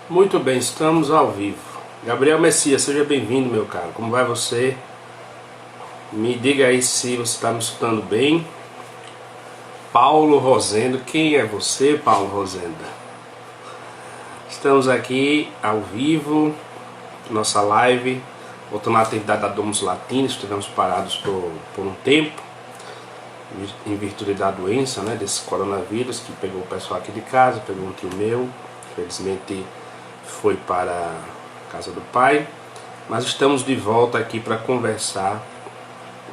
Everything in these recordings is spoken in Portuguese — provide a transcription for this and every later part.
Muito bem, estamos ao vivo. Gabriel Messias, seja bem-vindo, meu caro. Como vai você? Me diga aí se você está me escutando bem. Paulo Rosendo, quem é você, Paulo Rosendo? Estamos aqui ao vivo, nossa live, voltando à atividade da Domus Latina. Estivemos parados por um tempo, em virtude da doença, né, desse coronavírus que pegou o pessoal aqui de casa, pegou um tio meu, infelizmente foi para a casa do pai, mas estamos de volta aqui para conversar,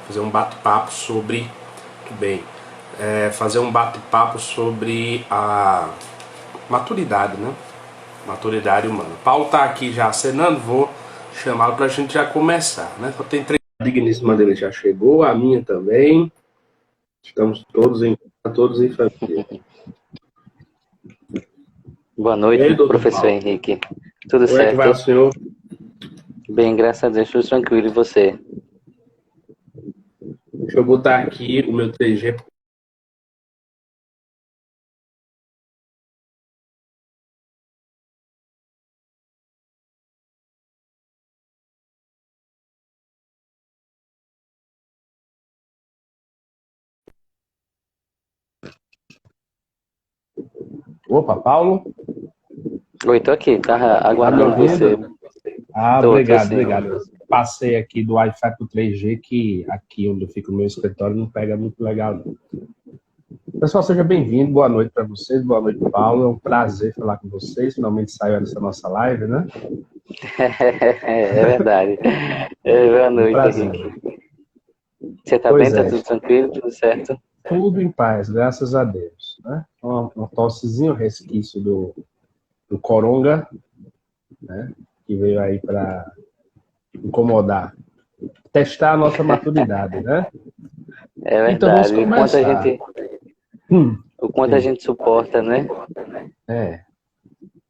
fazer um bate-papo sobre, muito bem, fazer um bate-papo sobre a maturidade, né? Maturidade humana. Paulo está aqui já acenando, vou chamá-lo para a gente já começar, né? Só tem três. A digníssima dele já chegou, a minha também. Estamos todos em família. Boa E noite, aí, doutor professor Paulo? Henrique. Tudo Como é que vai o certo? senhor? Bem, graças a Deus, tudo tranquilo. E você? Deixa eu botar aqui o meu 3G. Opa, Paulo, Oi, tô aqui, tava tá me aguardando você. ouvindo? Ah, Tô obrigado, sim. obrigado. Eu passei aqui do Wi-Fi pro 3G, que aqui onde fica o meu escritório não pega muito legal, não. Pessoal, seja bem-vindo, boa noite para vocês, boa noite, Paulo. É um prazer falar com vocês. Finalmente saiu essa nossa live, né? É verdade. Boa Um noite, prazer. Henrique. Você tá bem? Pois Tá é, tudo tranquilo? Tudo certo? tudo em paz, graças a Deus, né? Um tossezinho, resquício do coronga, né? Que veio aí para incomodar, testar a nossa maturidade, né? É Então vamos verdade. começar. O quanto a Sim, gente suporta, né? é.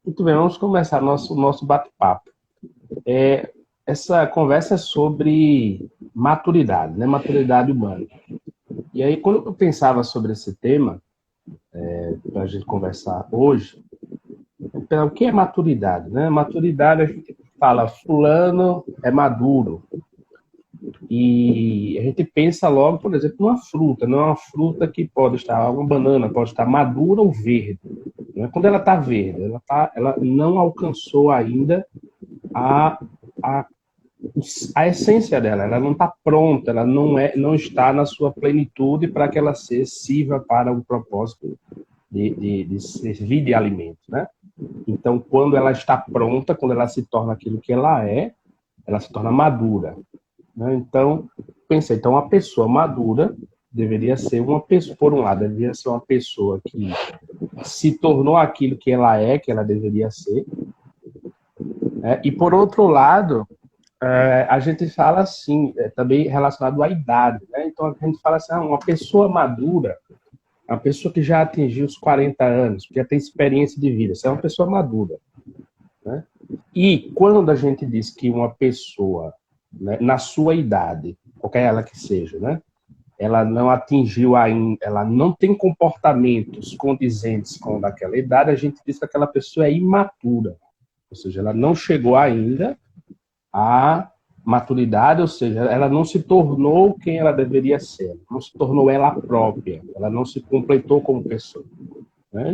Muito bem, vamos começar nosso bate-papo. Essa conversa é sobre maturidade, né? Maturidade humana. E aí, quando eu pensava sobre esse tema, para a gente conversar hoje, o que é maturidade, né? Maturidade, a gente fala, fulano é maduro. E a gente pensa logo, por exemplo, numa fruta, não é uma fruta que pode estar, uma banana pode estar madura ou verde. Né? Quando ela está verde, ela não alcançou ainda a, a, a essência dela, ela não está pronta, ela não está na sua plenitude para que ela sirva para o propósito de servir de alimento. Né? Então, quando ela está pronta, quando ela se torna aquilo que ela se torna madura. Né? Então, pensei, então uma pessoa madura deveria ser uma pessoa, por um lado, deveria ser uma pessoa que se tornou aquilo que ela deveria ser, né? E por outro lado, a gente fala assim, também relacionado à idade, né? Então a gente fala assim, uma pessoa madura, uma pessoa que já atingiu os 40 anos, que já tem experiência de vida, isso é uma pessoa madura, né? E quando a gente diz que uma pessoa, né, na sua idade, qualquer ela que seja, né, ela não atingiu ainda, ela não tem comportamentos condizentes com daquela idade, a gente diz que aquela pessoa é imatura, ou seja, ela não chegou ainda à maturidade, ou seja, ela não se tornou quem ela deveria ser, não se tornou ela própria, ela não se completou como pessoa.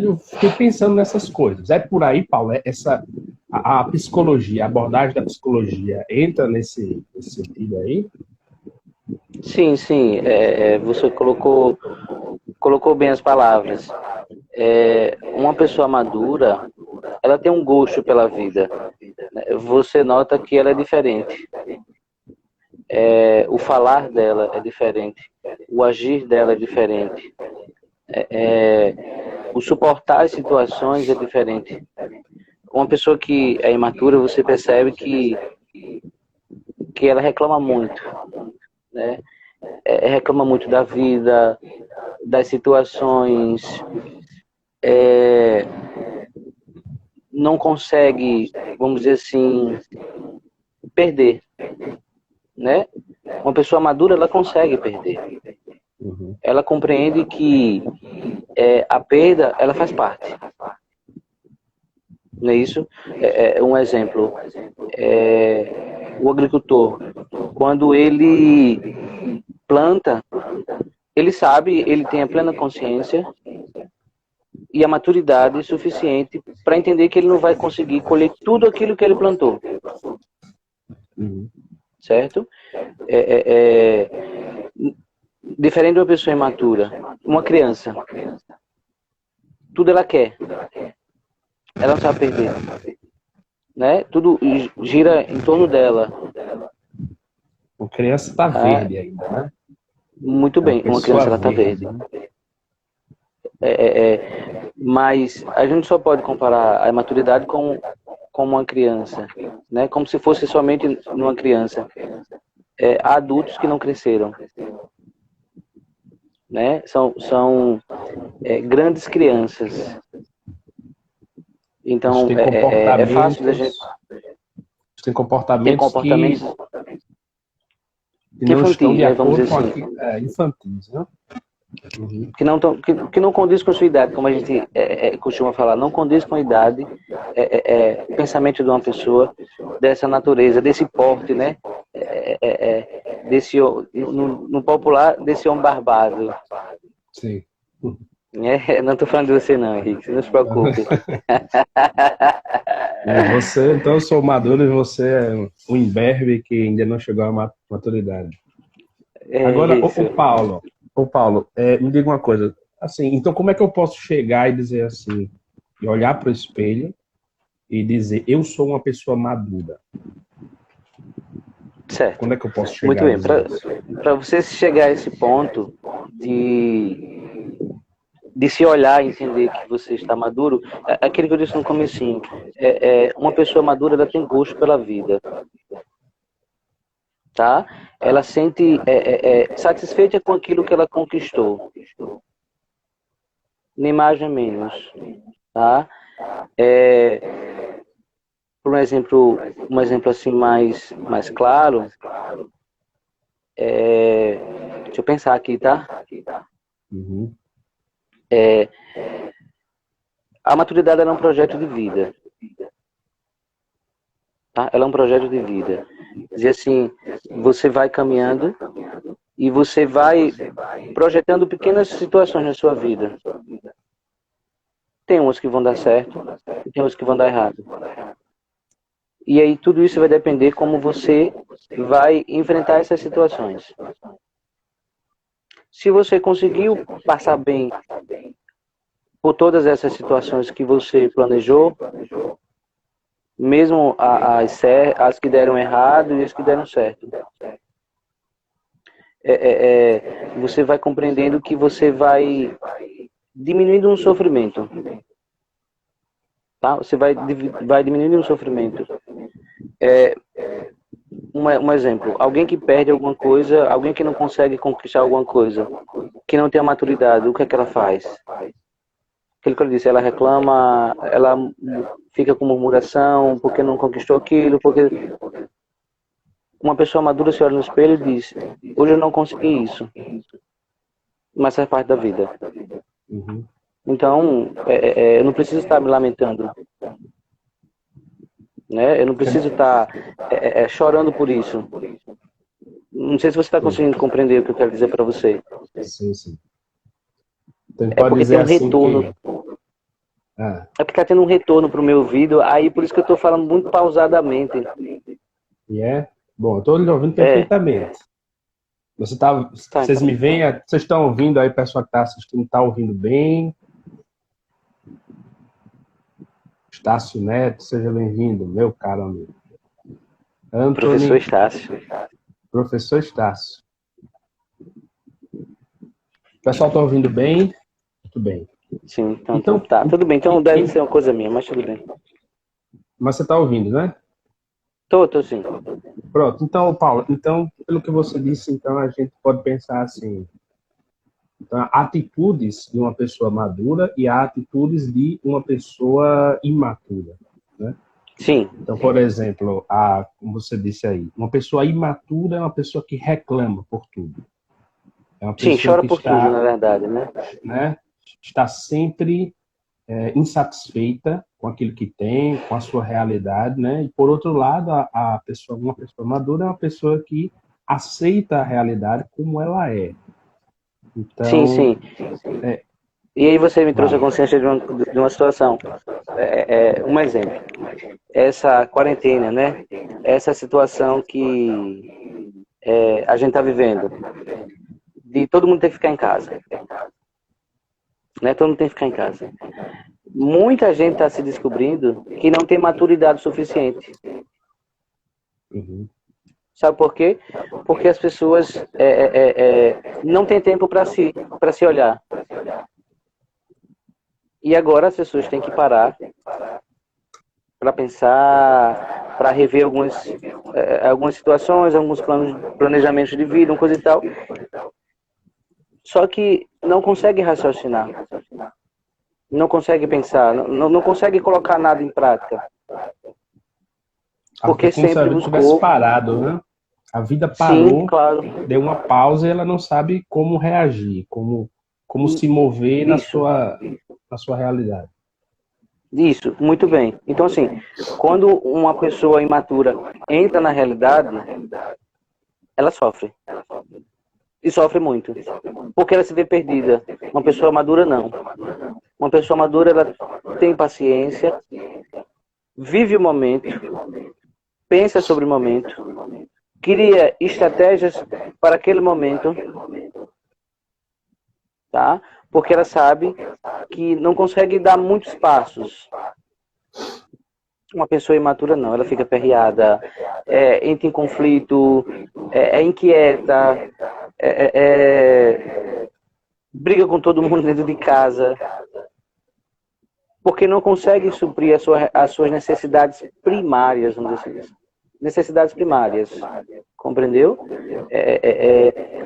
Eu fiquei pensando nessas coisas. É por aí, Paulo, a psicologia, a abordagem da psicologia entra nesse sentido aí? Sim, sim. Você colocou bem as palavras. Uma pessoa madura, ela tem um gosto pela vida. Você nota que ela é diferente. O falar dela é diferente. O agir dela é diferente. O suportar as situações é diferente. Uma pessoa que é imatura, você percebe que ela reclama muito, né? Reclama muito da vida, das situações, não consegue, vamos dizer assim, perder, né? Uma pessoa madura, ela consegue perder. Uhum. Ela compreende que a perda, ela faz parte. não é isso? Um exemplo, o agricultor, quando ele planta, ele sabe, ele tem a plena consciência e a maturidade suficiente para entender que ele não vai conseguir colher tudo aquilo que ele plantou, certo? Diferente de uma pessoa imatura, uma criança, tudo ela quer, ela não sabe perder, né? Tudo gira em torno dela. A criança está verde ainda, né? Muito bem, uma criança ela está verde. Né? Mas a gente só pode comparar a maturidade com uma criança, né? Como se fosse somente uma criança. Há adultos que não cresceram, né? São grandes crianças. Então é fácil da gente. Tem comportamentos que não infantis, estão de acordo vamos dizer com assim. Infantis, né? Uhum. Que não condiz com a sua idade, como a gente costuma falar, não condiz com a idade, pensamento de uma pessoa dessa natureza, desse porte, né? No popular, desse homem barbado. Sim. Não estou falando de você não, Henrique, não se preocupe. Você, então, eu sou maduro e você é um imberbe que ainda não chegou à maturidade. Agora, o Paulo, me diga uma coisa. Assim, então, como é que eu posso chegar e dizer assim, e olhar para o espelho e dizer, eu sou uma pessoa madura? Certo. Quando é que eu posso chegar? Muito bem. Para você chegar a esse ponto de se olhar e entender que você está maduro, aquilo que eu disse no comecinho, uma pessoa madura, ela tem gosto pela vida, tá? Ela sente satisfeita com aquilo que ela conquistou, nem mais nem menos, tá? Por um exemplo assim mais claro, deixa eu pensar aqui, tá? Uhum. A maturidade é um projeto de vida. Tá? Ela é um projeto de vida. Dizer assim, você vai caminhando e você vai projetando pequenas situações na sua vida. Tem umas que vão dar certo e tem umas que vão dar errado. E aí tudo isso vai depender como você vai enfrentar essas situações. Se você conseguiu passar bem por todas essas situações que você planejou, mesmo as que deram errado e as que deram certo, você vai compreendendo que você vai diminuindo um sofrimento. Tá? Você vai diminuindo um sofrimento. Um exemplo, alguém que perde alguma coisa, alguém que não consegue conquistar alguma coisa, que não tem a maturidade, o que é que ela faz? Aquilo que eu disse, ela reclama, ela fica com murmuração, porque não conquistou aquilo, porque uma pessoa madura se olha no espelho e diz, hoje eu não consegui isso, mas faz parte da vida. Uhum. Então, eu não preciso estar me lamentando, né? Eu não preciso estar chorando por isso. Não sei se você está conseguindo compreender o que eu quero dizer para você. Sim, sim. Então, pode porque dizer tem um assim retorno. É porque está tendo um retorno para o meu ouvido, aí por isso que eu estou falando muito pausadamente. Bom, eu estou lhe ouvindo perfeitamente. Vocês me veem, vocês estão ouvindo aí, o pessoal que está assistindo está ouvindo bem. Estácio Neto, seja bem-vindo, meu caro amigo. Anthony, Professor Estácio. Professor Estácio. O pessoal está ouvindo bem? Muito bem. Sim, então tá, tudo bem. Então deve ser uma coisa minha, mas tudo bem. Mas você está ouvindo, né? Tô sim. Pronto, então, Paulo, pelo que você disse, então a gente pode pensar assim, então, atitudes de uma pessoa madura e atitudes de uma pessoa imatura, né? Sim. Então, por exemplo, como você disse aí, uma pessoa imatura é uma pessoa que reclama por tudo. É uma pessoa chora que por tudo, na verdade, né? Está sempre insatisfeita com aquilo que tem, com a sua realidade, né? E por outro lado, uma pessoa madura é uma pessoa que aceita a realidade como ela é. Sim, Então, sim. E aí você me trouxe a vai. consciência de uma situação. Um exemplo. Essa quarentena, né? Essa situação que a gente está vivendo, de todo mundo ter que ficar em casa, né? Todo mundo tem que ficar em casa. Muita gente está se descobrindo que não tem maturidade suficiente. Uhum. Sabe por quê? Porque as pessoas não têm tempo para se olhar. E agora as pessoas têm que parar para pensar, para rever algumas situações, alguns planejamentos de vida, uma coisa e tal. Só que não consegue raciocinar, não consegue pensar, não consegue colocar nada em prática. É Porque como se a sempre vida tivesse buscou. parado, né? A vida Sim, parou, claro. deu uma pausa e ela não sabe como reagir, como se mover Isso, na sua realidade. isso, muito bem. Então, assim, quando uma pessoa imatura entra na realidade, ela sofre. E sofre muito. Porque ela se vê perdida. Uma pessoa madura, não. Uma pessoa madura, ela tem paciência, vive o momento, pensa sobre o momento, cria estratégias para aquele momento, tá? Porque ela sabe que não consegue dar muitos passos. Uma pessoa imatura não, ela fica perreada, entra em conflito, é inquieta, briga com todo mundo dentro de casa, porque não consegue suprir as suas necessidades primárias, vamos dizer assim. Necessidades primárias, compreendeu?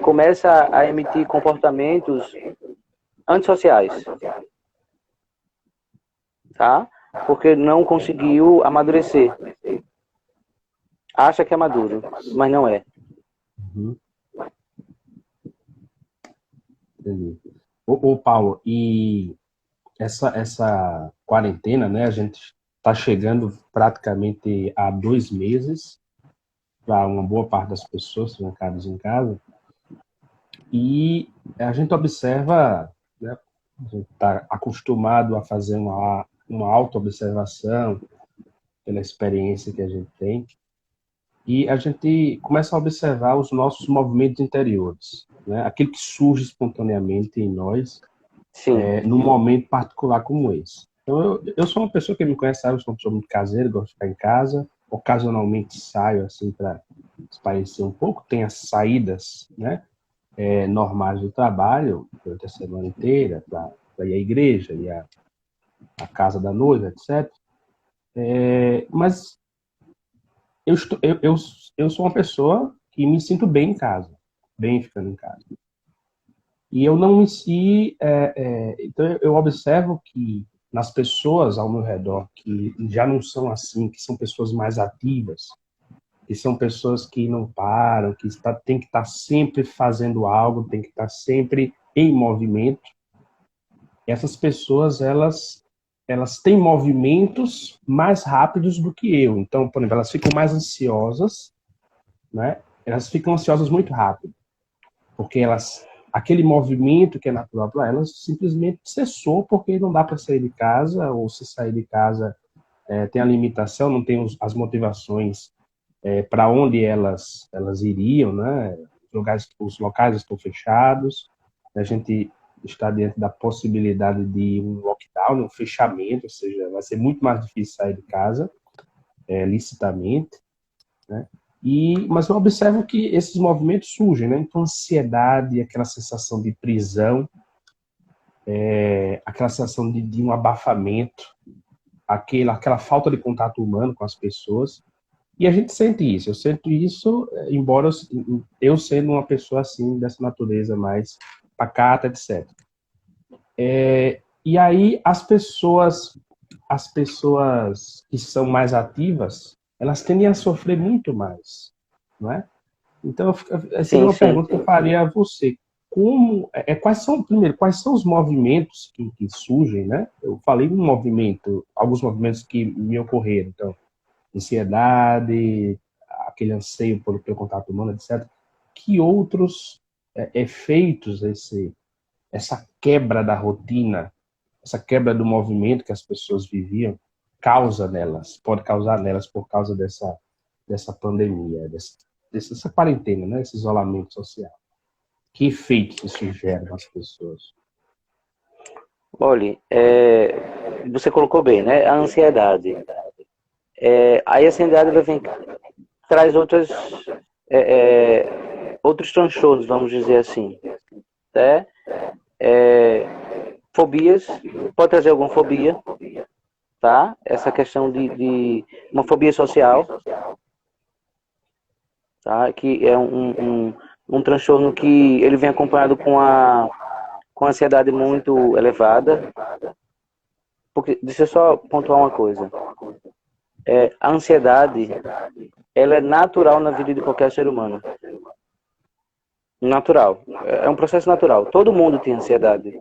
Começa a emitir comportamentos antissociais, tá? Porque não conseguiu amadurecer. Acha que é maduro, mas não é. Uhum. Entendi. Ô, Paulo, e essa quarentena, né? A gente está chegando praticamente a 2 meses para uma boa parte das pessoas trancadas em casa. E a gente observa, né? A gente está acostumado a fazer uma auto-observação pela experiência que a gente tem. E a gente começa a observar os nossos movimentos interiores, né? Aquilo que surge espontaneamente em nós, Sim, num momento particular como esse. Então, eu sou uma pessoa que me conhece, sabe? Eu sou uma pessoa muito caseira, gosto de ficar em casa. Ocasionalmente saio, assim, para espairecer um pouco. Tem as saídas, né? Normais do trabalho, durante a semana inteira, para ir à igreja, ir à casa da noiva, etc. Mas eu sou uma pessoa que me sinto bem em casa, bem ficando em casa. E eu não em si, então eu observo que nas pessoas ao meu redor que já não são assim, que são pessoas mais ativas, que são pessoas que não param, tem que estar sempre fazendo algo, tem que estar sempre em movimento. Essas pessoas, elas têm movimentos mais rápidos do que eu. Então, por exemplo, elas ficam mais ansiosas, né? Elas ficam ansiosas muito rápido, porque aquele movimento que é natural para elas simplesmente cessou porque não dá para sair de casa, ou se sair de casa tem a limitação, não tem as motivações para onde elas iriam, né? Os locais estão fechados, a gente está diante da possibilidade de um lockdown, um fechamento, ou seja, vai ser muito mais difícil sair de casa licitamente, né? Mas eu observo que esses movimentos surgem, né? Então, ansiedade, aquela sensação de prisão, aquela sensação de um abafamento, aquela falta de contato humano com as pessoas. E a gente sente isso. Eu sinto isso, embora eu sendo uma pessoa assim, dessa natureza mais pacata, etc. E aí as pessoas que são mais ativas, elas tendem a sofrer muito mais, não é? Então, seria sim, uma sim. pergunta que eu faria a você. primeiro, quais são os movimentos que surgem, né? Eu falei um movimento, alguns movimentos que me ocorreram, então, ansiedade, aquele anseio pelo contato humano, etc. Que outros efeitos essa quebra da rotina, essa quebra do movimento que as pessoas viviam, pode causar nelas por causa dessa pandemia, dessa quarentena, né? Esse isolamento social? Que efeitos isso gera nas pessoas? Olha, você colocou bem, né? A ansiedade. Aí a ansiedade traz outros transtornos, vamos dizer assim. Né? Fobias, pode trazer alguma fobia, tá? Essa questão de uma fobia social, tá? Que é um transtorno que ele vem acompanhado com a ansiedade muito elevada. Porque, deixa eu só pontuar uma coisa. A ansiedade, ela é natural na vida de qualquer ser humano. Natural. É um processo natural. Todo mundo tem ansiedade.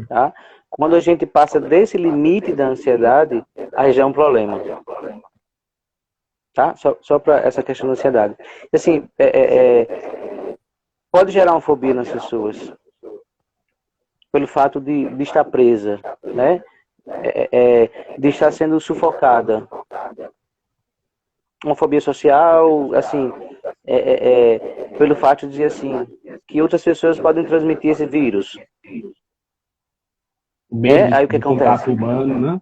Tá? Quando a gente passa desse limite da ansiedade, aí já é um problema. Tá? Só para essa questão da ansiedade. Assim, pode gerar uma fobia nas pessoas pelo fato de estar presa, né? De estar sendo sufocada. Uma fobia social, assim, pelo fato de dizer assim, que outras pessoas podem transmitir esse vírus. Medo Aí o que do acontece? contato humano, né?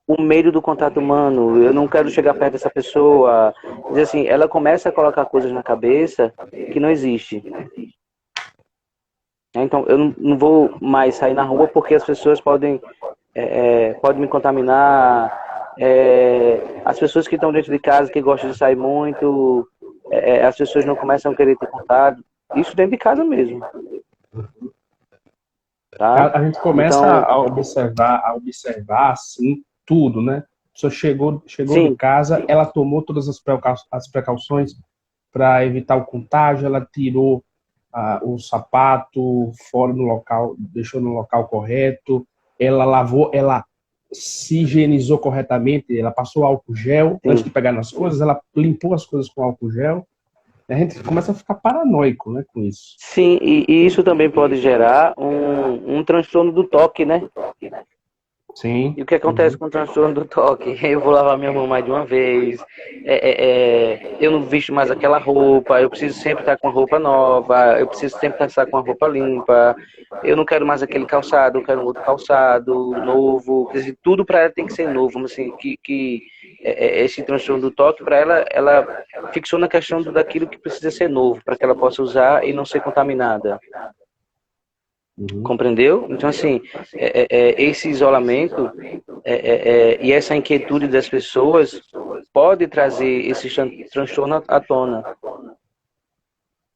O medo do contato humano, eu não quero chegar perto dessa pessoa. Dizer assim, ela começa a colocar coisas na cabeça que não existe. Então, eu não vou mais sair na rua porque as pessoas podem me contaminar. As pessoas que estão dentro de casa, que gostam de sair muito, as pessoas não começam a querer ter contato. Isso dentro de casa mesmo. Tá? A gente começa Então, a observar assim tudo, né? A pessoa chegou de sim, casa, ela tomou todas as precauções para evitar o contágio, ela tirou o sapato fora no local, deixou no local correto, ela lavou, ela se higienizou corretamente, ela passou álcool gel sim. antes de pegar nas coisas, ela limpou as coisas com álcool gel. A gente começa a ficar paranoico, né, com isso. Sim, e isso também pode gerar um transtorno do toque, né? Sim. E o que acontece com o transtorno do toque? Eu vou lavar minha mão mais de uma vez, eu não visto mais aquela roupa, eu preciso sempre estar com a roupa nova, eu preciso sempre estar com a roupa limpa, eu não quero mais aquele calçado, eu quero um outro calçado novo, quer dizer, tudo para ela tem que ser novo, assim, esse transtorno do toque, para ela fixou na questão daquilo que precisa ser novo, para que ela possa usar e não ser contaminada. Compreendeu? Então, assim, esse isolamento e essa inquietude das pessoas pode trazer esse transtorno à tona.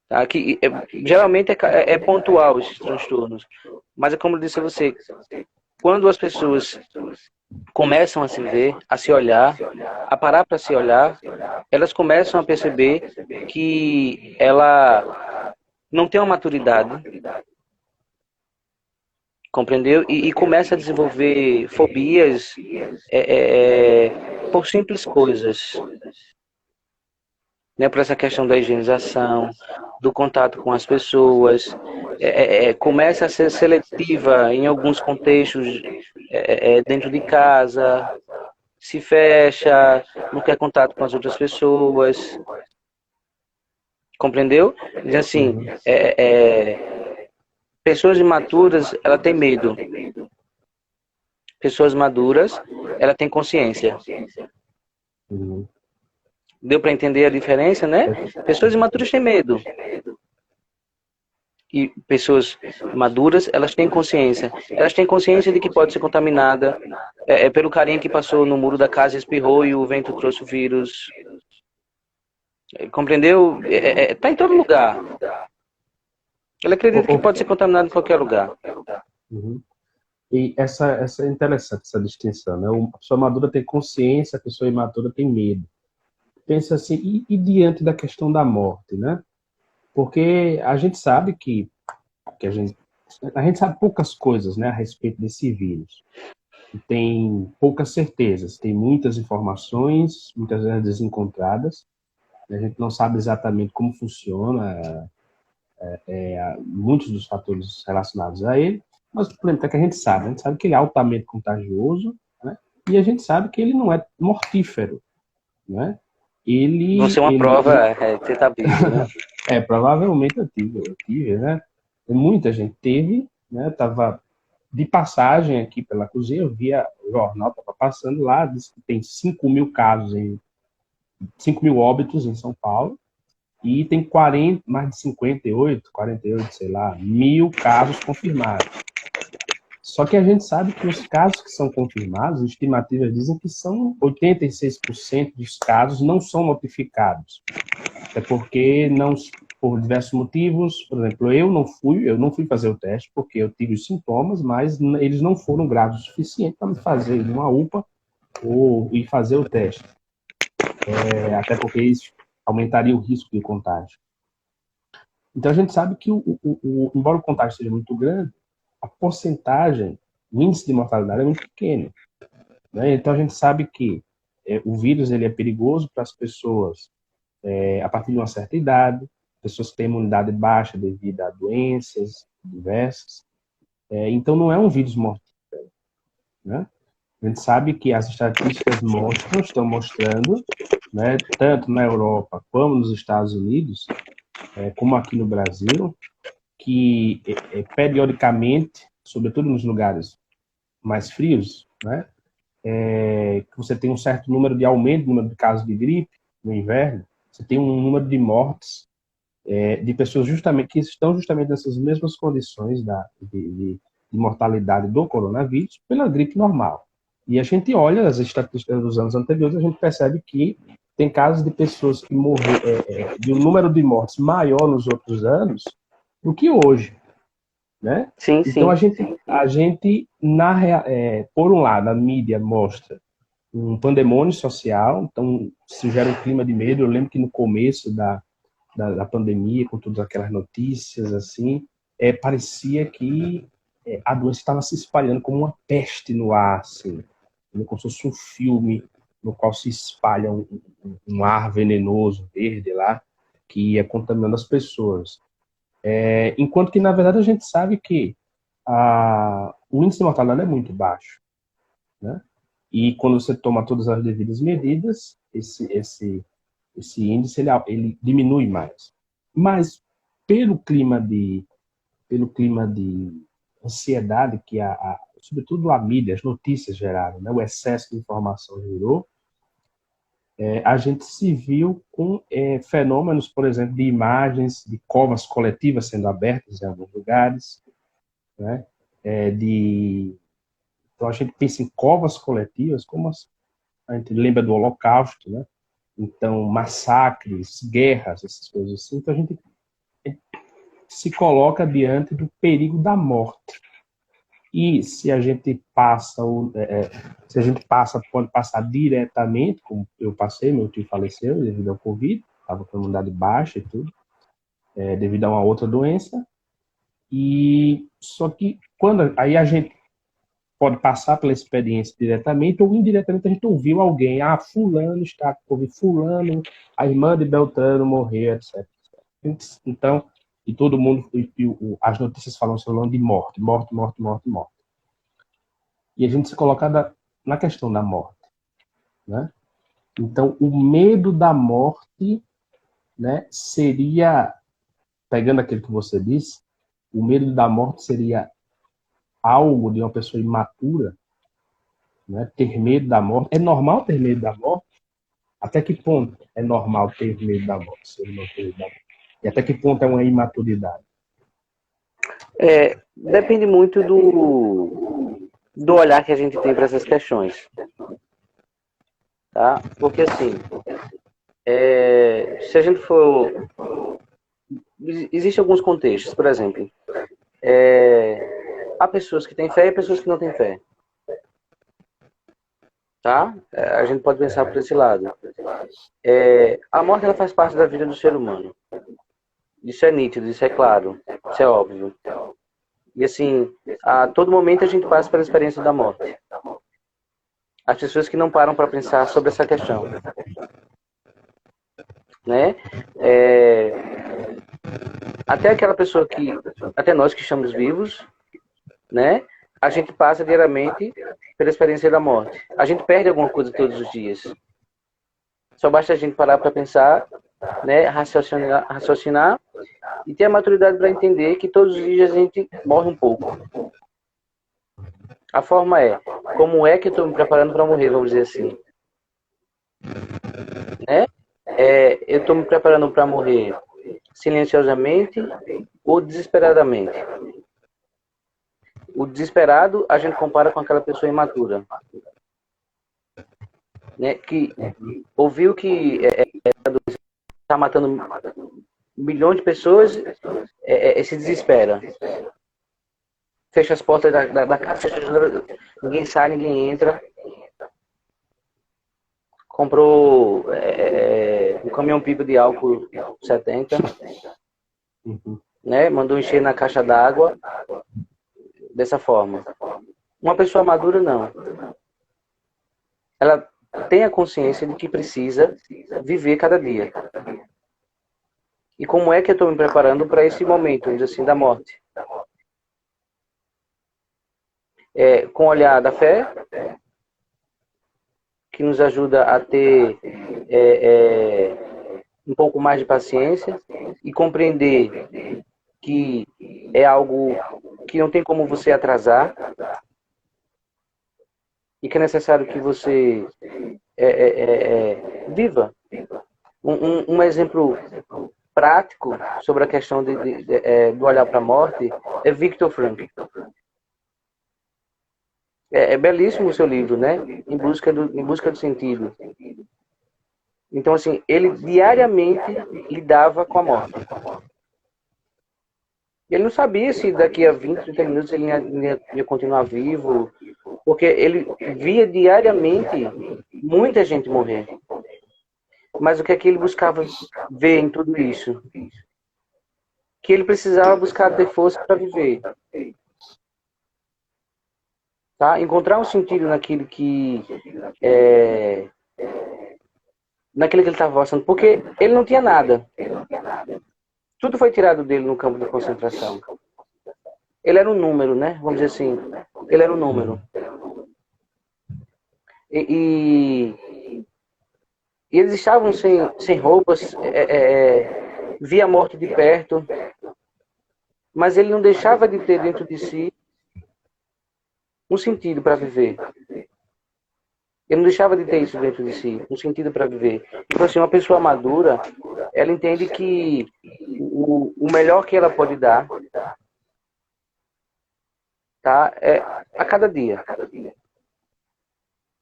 Tá? Que, geralmente é pontual esses transtornos. Mas é como eu disse a você, quando as pessoas começam a se ver, a se olhar, a parar para se olhar, elas começam a perceber que ela não tem uma maturidade, compreendeu? E começa a desenvolver fobias por simples coisas, né? Por essa questão da higienização, do contato com as pessoas, começa a ser seletiva em alguns contextos dentro de casa, se fecha, não quer contato com as outras pessoas, compreendeu? Diz assim, pessoas imaturas, ela tem medo. Pessoas maduras, ela tem consciência. Deu para entender a diferença, né? Pessoas imaturas têm medo. E pessoas maduras, elas têm consciência. Elas têm consciência de que pode ser contaminada pelo carinha que passou no muro da casa, espirrou e o vento trouxe o vírus. Compreendeu? Está em todo lugar. Ela acredita que pode ser contaminado em qualquer lugar. E essa é interessante, essa distinção, né? A pessoa madura tem consciência, a pessoa imatura tem medo. Pensa assim, e diante da questão da morte, né? Porque a gente sabe que a gente sabe poucas coisas, né, a respeito desse vírus. Tem poucas certezas, tem muitas informações, muitas vezes desencontradas. A gente não sabe exatamente como funciona muitos dos fatores relacionados a ele, mas o problema é que a gente sabe que ele é altamente contagioso, né? E a gente sabe que ele não é mortífero, né? Você é uma prova que você está vivo, né? Provavelmente eu tive, né? Muita gente teve, né? Tava de passagem aqui pela cozinha, eu via o jornal, estava passando lá, disse que tem 5.000 casos, 5.000 óbitos em São Paulo, e tem 40, mais de 48, sei lá, mil casos confirmados. Só que a gente sabe que os casos que são confirmados, as estimativas dizem que são 86% dos casos não são notificados. É porque não, por diversos motivos, por exemplo, eu não fui fazer o teste porque eu tive os sintomas, mas eles não foram graves o suficiente para me fazer uma UPA e fazer o teste. Até porque isso aumentaria o risco de contágio. Então a gente sabe que, embora o contágio seja muito grande, a porcentagem, o índice de mortalidade é muito pequeno, né? Então a gente sabe que o vírus ele é perigoso para as pessoas a partir de uma certa idade, pessoas que têm imunidade baixa devido a doenças diversas. Então não é um vírus mortífero, né? A gente sabe que as estatísticas estão mostrando, né, tanto na Europa como nos Estados Unidos, como aqui no Brasil, que periodicamente, sobretudo nos lugares mais frios, né, que você tem um certo número de aumento no número de casos de gripe no inverno, você tem um número de mortes de pessoas que estão justamente nessas mesmas condições de mortalidade do coronavírus pela gripe normal. E a gente olha as estatísticas dos anos anteriores, a gente percebe que tem casos de pessoas que morreram, de um número de mortes maior nos outros anos do que hoje, né? Sim, Então sim. a gente por um lado, a mídia mostra um pandemônio social, então se gera um clima de medo. Eu lembro que no começo da pandemia, com todas aquelas notícias assim, parecia que a doença estava se espalhando como uma peste no ar, assim, como se fosse um filme no qual se espalha um ar venenoso, verde lá, que ia contaminando as pessoas. Enquanto que, na verdade, a gente sabe que o índice de mortalidade é muito baixo, né? E quando você toma todas as devidas medidas, esse índice ele diminui mais. Mas pelo clima de ansiedade que sobretudo a mídia, as notícias geraram, né, o excesso de informação gerou, a gente se viu com fenômenos, por exemplo, de imagens de covas coletivas sendo abertas em alguns lugares, né, então a gente pensa em covas coletivas, como a gente lembra do Holocausto, né? Então massacres, guerras, essas coisas assim. Então a gente se coloca diante do perigo da morte. E se a gente passa, pode passar diretamente, como eu passei, meu tio faleceu devido ao Covid, estava com a imunidade baixa e tudo, devido a uma outra doença. E só que aí a gente pode passar pela experiência diretamente ou indiretamente a gente ouviu alguém, fulano está com Covid, fulano, a irmã de Beltrano morreu, etc. Então, e todo mundo, as notícias falando de morte, morte, morte, morte, morte. E a gente se coloca na questão da morte, né? Então, o medo da morte, né, seria, pegando aquilo que você disse, o medo da morte seria algo de uma pessoa imatura, né? Ter medo da morte. É normal ter medo da morte? Até que ponto é normal ter medo da morte, se ele não ter medo da morte? E até que ponto é uma imaturidade? Depende muito do olhar que a gente tem para essas questões. Tá? Porque, assim, se a gente for... Existem alguns contextos, por exemplo, há pessoas que têm fé e pessoas que não têm fé. Tá? A gente pode pensar por esse lado. A morte ela faz parte da vida do ser humano. Isso é nítido, isso é claro, isso é óbvio. E assim, a todo momento a gente passa pela experiência da morte. As pessoas que não param para pensar sobre essa questão, né? É, até aquela pessoa que, até nós que estamos vivos, né? A gente passa diariamente pela experiência da morte. A gente perde alguma coisa todos os dias. Só basta a gente parar para pensar, né? Raciocinar e ter a maturidade para entender que todos os dias a gente morre um pouco. A forma é, como é que eu estou me preparando para morrer, vamos dizer assim. Né? Eu estou me preparando para morrer silenciosamente ou desesperadamente. O desesperado a gente compara com aquela pessoa imatura, né? Que ouviu que está matando milhões de pessoas, se desespera. Fecha as portas da casa, ninguém sai, ninguém entra. Comprou um caminhão-pipa de álcool 70, né? Mandou encher na caixa d'água dessa forma. Uma pessoa madura, não. Ela tem a consciência de que precisa viver cada dia. E como é que eu estou me preparando para esse momento, vamos dizer assim, da morte? Com o olhar da fé, que nos ajuda a ter um pouco mais de paciência e compreender que é algo que não tem como você atrasar e que é necessário que você viva. Um exemplo prático sobre a questão do olhar para a morte é Viktor Frankl. É belíssimo o seu livro, né? Em busca do sentido. Então, assim, ele diariamente lidava com a morte. Ele não sabia se daqui a 20, 30 minutos ele ia continuar vivo, porque ele via diariamente muita gente morrer. Mas o que é que ele buscava ver em tudo isso? Que ele precisava buscar ter força para viver. Tá? Encontrar um sentido naquilo que naquilo que ele estava passando, porque ele não tinha nada. Tudo foi tirado dele no campo de concentração. Ele era um número, né? Vamos dizer assim. Ele era um número. E eles estavam sem roupas, via a morte de perto, mas ele não deixava de ter dentro de si um sentido para viver. Ele não deixava de ter isso dentro de si, um sentido para viver. Então, assim, uma pessoa madura, ela entende que o melhor que ela pode dar, tá, é a cada dia.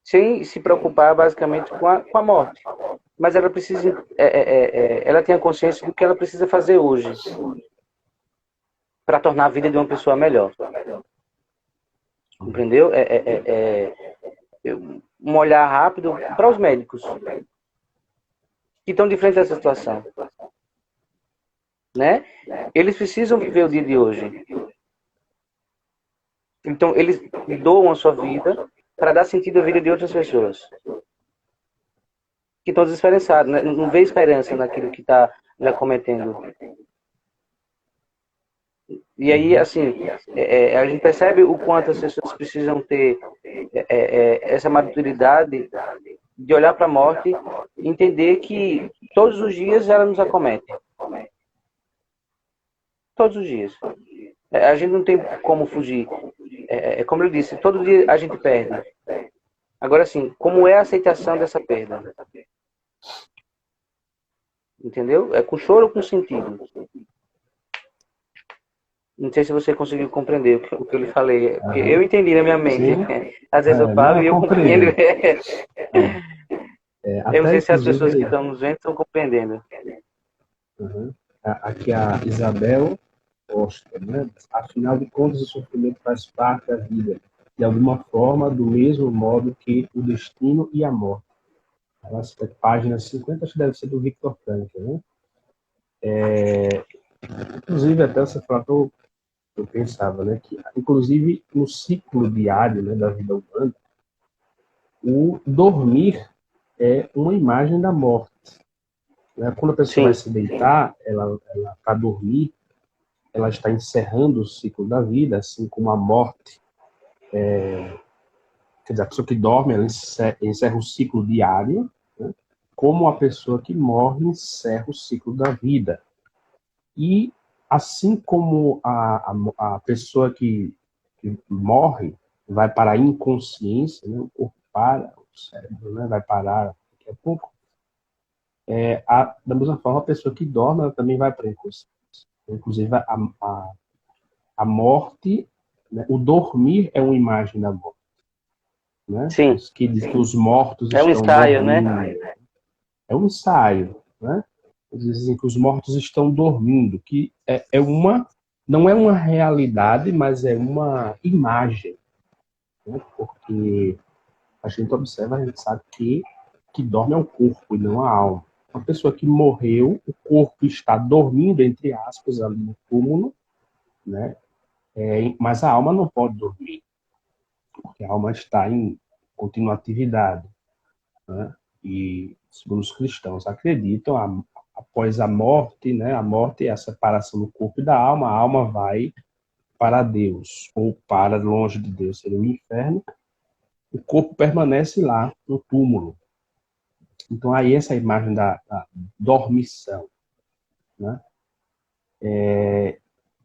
Sem se preocupar, basicamente, com a morte. Mas ela precisa, ela tem a consciência do que ela precisa fazer hoje para tornar a vida de uma pessoa melhor. Entendeu? Um olhar rápido para os médicos que estão de frente a essa situação, né? Eles precisam viver o dia de hoje. Então, eles doam a sua vida para dar sentido à vida de outras pessoas que estão desesperançados, né? Não vê esperança naquilo que está já cometendo. E aí, assim, a gente percebe o quanto as pessoas precisam ter essa maturidade de olhar para a morte e entender que todos os dias ela nos acomete. Todos os dias. A gente não tem como fugir. Como eu disse, todo dia a gente perde. Agora, assim, como é a aceitação dessa perda? Entendeu? É com choro ou com sentido? Não sei se você conseguiu compreender o que eu lhe falei. Eu entendi na minha mente. Às vezes eu falo e eu compreendo. Eu não sei se as pessoas que estão nos vendo estão compreendendo. Aqui a Isabel Costa, né? Afinal de contas, o sofrimento faz parte da vida, de alguma forma, do mesmo modo que o destino e a morte. Essa página 50, acho que deve ser do Viktor Frankl, né? Inclusive, até você falou que eu pensava, né, que, inclusive, no ciclo diário, né, da vida humana, o dormir é uma imagem da morte. Né? Quando a pessoa vai Sim, se deitar, ela para dormir, ela está encerrando o ciclo da vida, assim como a morte. Quer dizer, a pessoa que dorme, ela encerra o ciclo diário, né? Como a pessoa que morre encerra o ciclo da vida. E assim como a pessoa que morre vai para a inconsciência, né? O corpo para, o cérebro, né? Vai parar daqui a pouco, da mesma forma, a pessoa que dorme ela também vai para a inconsciência. Inclusive, a morte, né? O dormir é uma imagem da morte. Né? Por sim. isso que diz que os mortos É um estão ensaio, né? dormindo. É um ensaio, né? Eles dizem que os mortos estão dormindo, que não é uma realidade, mas é uma imagem, né? Porque a gente observa, a gente sabe que dorme é o corpo e não a alma. Uma pessoa que morreu, o corpo está dormindo, entre aspas, ali no túmulo, né? Mas a alma não pode dormir, porque a alma está em contínua atividade. Né? E, segundo os cristãos acreditam, após a morte, né? A morte é a separação do corpo e da alma, a alma vai para Deus, ou para longe de Deus, seria o inferno, o corpo permanece lá, no túmulo. Então, aí essa imagem da dormição. Né?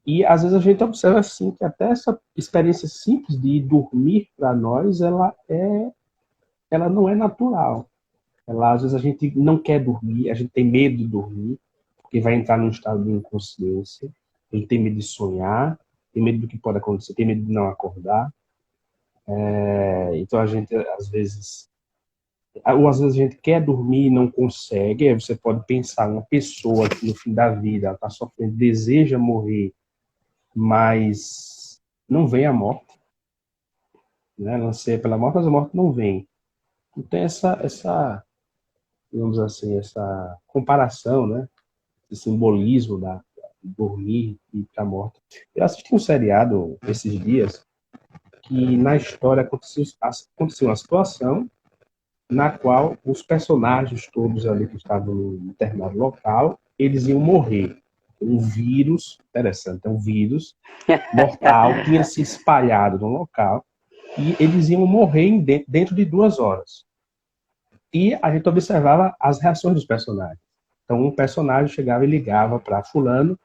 E, às vezes, a gente observa, assim, que até essa experiência simples de dormir, para nós, ela não é natural. Às vezes a gente não quer dormir, a gente tem medo de dormir, porque vai entrar num estado de inconsciência, a gente tem medo de sonhar, tem medo do que pode acontecer, tem medo de não acordar. Então a gente, às vezes a gente quer dormir e não consegue, aí você pode pensar, uma pessoa que no fim da vida está sofrendo, deseja morrer, mas não vem a morte, né? Ela anseia pela morte, mas a morte não vem. Então essa digamos assim, essa comparação, né? Esse simbolismo da dormir e ir para a morte. Eu assisti um seriado esses dias que na história aconteceu uma situação na qual os personagens todos ali que estavam no determinado local, eles iam morrer. Um vírus, interessante, um vírus mortal tinha se espalhado no local e eles iam morrer dentro de 2 horas. E a gente observava as reações dos personagens. Então, um personagem chegava e ligava para fulano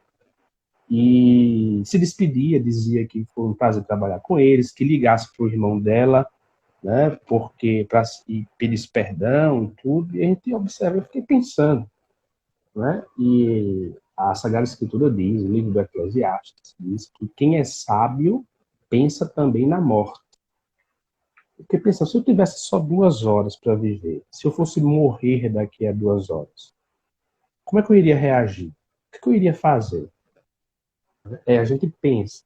e se despedia, dizia que foi um prazer trabalhar com eles, que ligasse para o irmão dela, né, porque para pedir perdão e tudo, e a gente observa, eu fiquei pensando, né, e a Sagrada Escritura diz, o livro do Eclesiastes, diz que quem é sábio pensa também na morte. Porque pensa, se eu tivesse só 2 horas para viver, se eu fosse morrer daqui a 2 horas, como é que eu iria reagir? O que eu iria fazer? A gente pensa,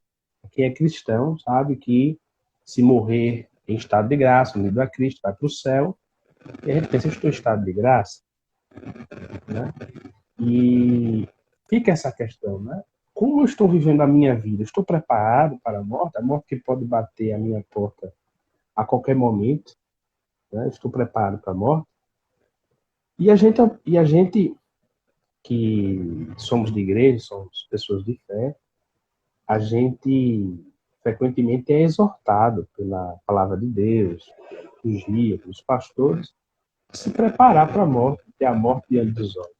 quem é cristão sabe que se morrer em estado de graça, unido a Cristo, vai para o céu, e a gente pensa, eu estou em estado de graça, né? E fica essa questão, né? Como eu estou vivendo a minha vida? Estou preparado para a morte que pode bater a minha porta a qualquer momento, né? Estou preparado para a morte. E a gente que somos de igreja, somos pessoas de fé, a gente frequentemente é exortado pela palavra de Deus, pelos guias, pelos pastores, a se preparar para a morte, ter a morte diante dos olhos.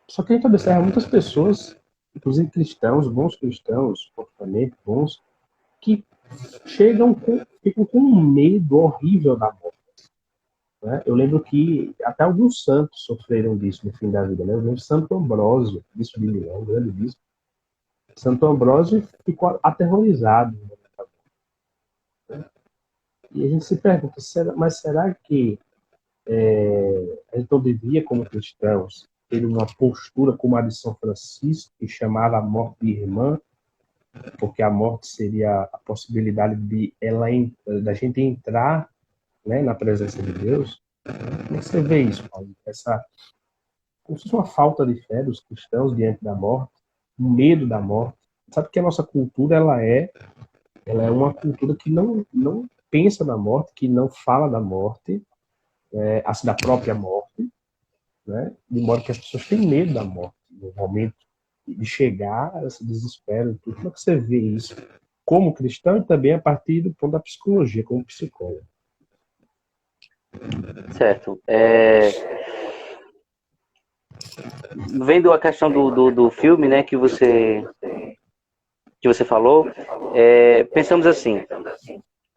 Só que a gente observa muitas pessoas, inclusive cristãos, bons cristãos, comportamentos bons, que ficam com um medo horrível da morte. Né? Eu lembro que até alguns santos sofreram disso no fim da vida. Né? Eu lembro Santo Ambrósio, bispo de Milão, grande bispo. Santo Ambrósio ficou aterrorizado. E a gente se pergunta, mas será que a gente não devia, como cristãos, ter uma postura como a de São Francisco, que chamava a morte de irmã, porque a morte seria a possibilidade da gente entrar, né, na presença de Deus? Como você vê isso, Paulo? Como se fosse uma falta de fé dos cristãos diante da morte? um medo da morte. Sabe que a nossa cultura ela é uma cultura que não pensa na morte, que não fala da morte, assim, da própria morte, né? De modo que as pessoas têm medo da morte no momento de chegar, esse desespero, tudo. Como é que você vê isso como cristão e também a partir do ponto da psicologia, como psicólogo? Certo. Vendo a questão do filme, né, que você falou, pensamos assim: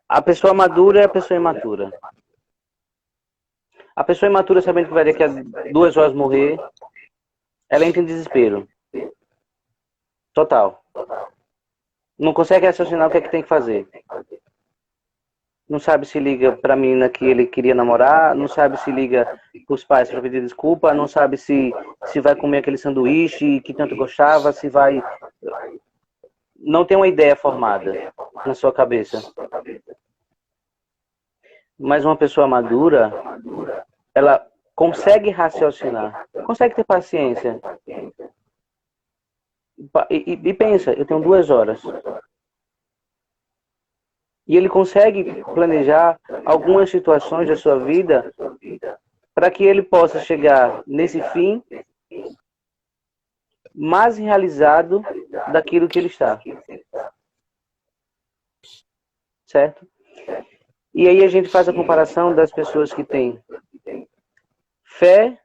a pessoa madura é a pessoa imatura. A pessoa imatura, sabendo que vai daqui a 2 horas morrer, ela entra em desespero total. Não consegue raciocinar o que é que tem que fazer. Não sabe se liga para a menina que ele queria namorar, não sabe se liga para os pais para pedir desculpa, não sabe se vai comer aquele sanduíche que tanto gostava, se vai... Não tem uma ideia formada na sua cabeça. Mas uma pessoa madura, ela consegue raciocinar, consegue ter paciência. E pensa, eu tenho 2 horas. E ele consegue planejar algumas situações da sua vida para que ele possa chegar nesse fim mais realizado daquilo que ele está. Certo? E aí a gente faz a comparação das pessoas que têm fé